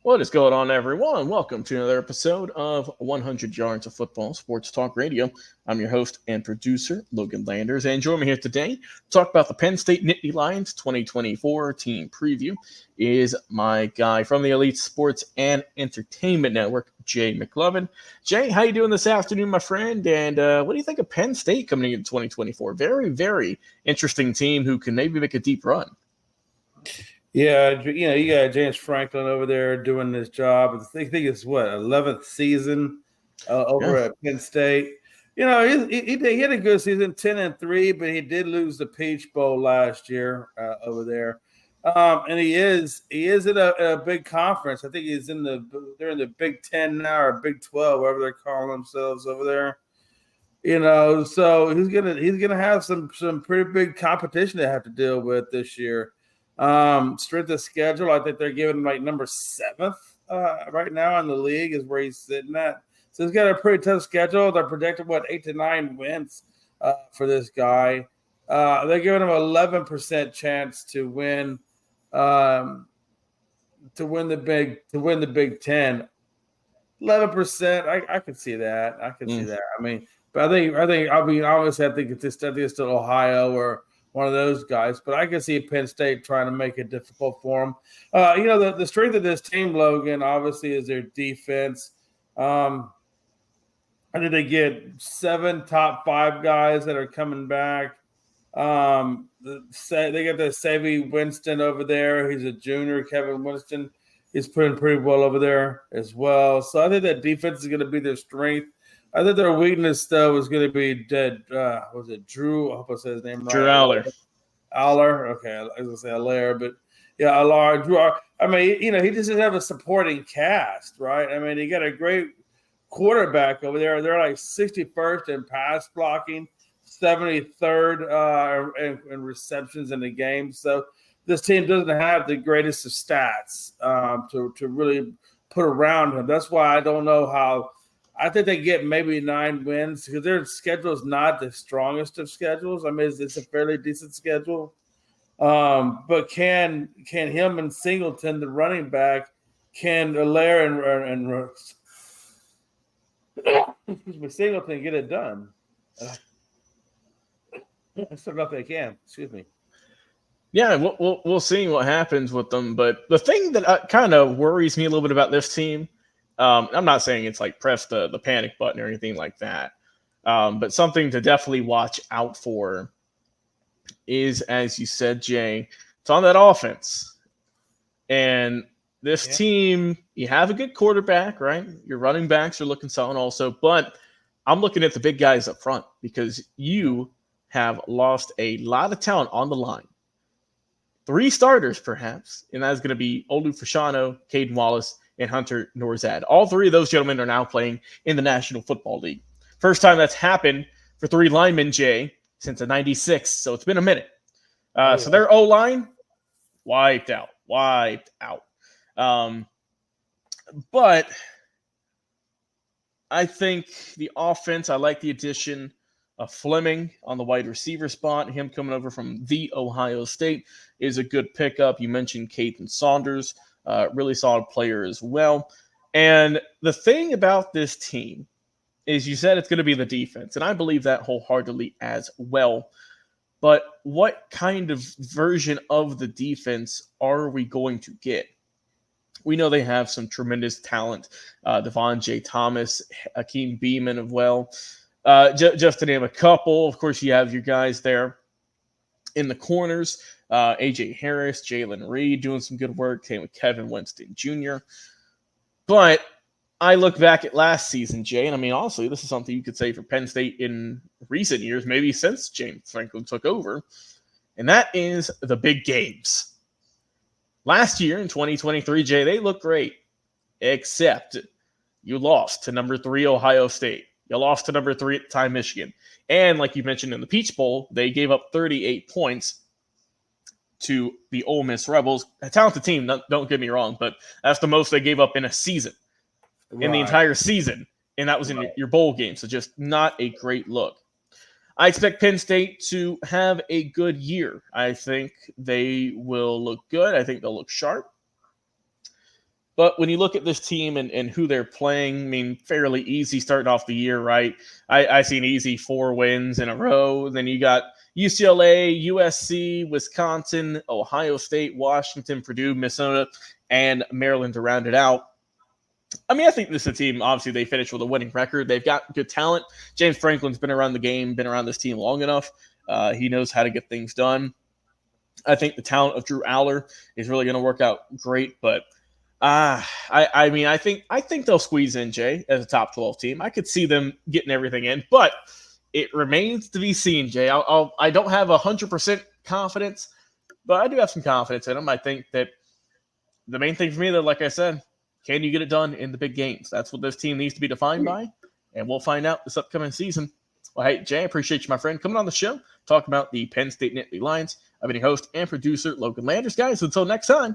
What is going on, everyone? Welcome to another episode of 100 Yards of Football Sports Talk Radio. I'm your host and producer, Logan Landers, and join me here today to talk about the Penn State Nittany Lions 2024 team preview is my guy from the Elite Sports and Entertainment Network, Jay McMinn. Jay, how you doing this afternoon, my friend? And what do you think of Penn State coming in 2024? Very, very interesting team who can maybe make a deep run. Yeah, you got James Franklin over there doing this job. I think it's 11th season over at Penn State. He had a good season, 10-3, but he did lose the Peach Bowl last year over there. And he is in a big conference. I think they're in the Big 10 now or Big 12, whatever they're calling themselves over there. So he's gonna have some pretty big competition to have to deal with this year. Strength of schedule, I think they're giving him like number 7th right now in the league is where he's sitting at. So he's got a pretty tough schedule. They're projected 8 to 9 wins for this guy. They're giving him 11% chance to win the Big 10. 11%, I can see that. See that. I mean, but obviously I think it's still Ohio or one of those guys, but I can see Penn State trying to make it difficult for them. The strength of this team, Logan, obviously is their defense. I think they get 7 top 5 guys that are coming back. They got the Savvy Winston over there. He's a junior, Kevin Winston. He's putting pretty well over there as well. So I think that defense is going to be their strength. I think their weakness, though, is going to be was it Drew? I hope I said his name right. Drew Aller. Aller. Okay, I was going to say Allaire, but yeah, Aller. Drew. I mean, he just doesn't have a supporting cast, right? I mean, he got a great quarterback over there. They're like 61st in pass blocking, 73rd in receptions in the game. So this team doesn't have the greatest of stats to really put around him. That's why I don't know how. I think they get maybe 9 wins because their schedule is not the strongest of schedules. I mean, it's a fairly decent schedule. But can him and Singleton, the running back, can Allaire and Singleton get it done? I still know if they can. Excuse me. Yeah, we'll see what happens with them. But the thing that kind of worries me a little bit about this team, I'm not saying it's like press the panic button or anything like that, but something to definitely watch out for is, as you said, Jay, it's on that offense. And this team, you have a good quarterback, right? Your running backs are looking solid also, but I'm looking at the big guys up front because you have lost a lot of talent on the line. 3 starters, perhaps, and that's going to be Olu Fashanu, Caden Wallace, and Hunter Norzad. All 3 of those gentlemen are now playing in the National Football League. First time that's happened for 3 linemen, Jay, since the 96, so it's been a minute. So their O-line, wiped out. But I think the offense, I like the addition of Fleming on the wide receiver spot. Him coming over from the Ohio State is a good pickup. You mentioned Caden Saunders. Really solid player as well. And the thing about this team is you said it's going to be the defense, and I believe that wholeheartedly as well. But what kind of version of the defense are we going to get? We know they have some tremendous talent. Devon J. Thomas, Akeem Beeman as well. Just to name a couple. Of course, you have your guys there in the corners. A.J. Harris, Jalen Reed doing some good work. Came with Kevin Winston Jr. But I look back at last season, Jay, and I mean, honestly, this is something you could say for Penn State in recent years, maybe since James Franklin took over, and that is the big games. Last year in 2023, Jay, they looked great, except you lost to number 3 Ohio State. You lost to number 3 at the time, Michigan. And like you mentioned in the Peach Bowl, they gave up 38 points to the Ole Miss Rebels. A talented team, don't get me wrong, but that's the most they gave up in a season, in the entire season. And that was in your bowl game, so just not a great look. I expect Penn State to have a good year. I think they will look good. I think they'll look sharp. But when you look at this team and who they're playing, I mean, fairly easy starting off the year, right? I see an easy 4 wins in a row. Then you got UCLA, USC, Wisconsin, Ohio State, Washington, Purdue, Minnesota, and Maryland to round it out. I mean, I think this is a team, obviously, they finished with a winning record. They've got good talent. James Franklin's been around the game, been around this team long enough. He knows how to get things done. I think the talent of Drew Aller is really going to work out great, but I mean, I think they'll squeeze in, Jay, as a top 12 team. I could see them getting everything in, but it remains to be seen, Jay. I don't have 100% confidence, but I do have some confidence in them. I think that the main thing for me, though, like I said, can you get it done in the big games? That's what this team needs to be defined by, and we'll find out this upcoming season. Well, hey, Jay, I appreciate you, my friend, coming on the show, talking about the Penn State Nittany Lions. I've been your host and producer, Logan Landers. Guys, until next time.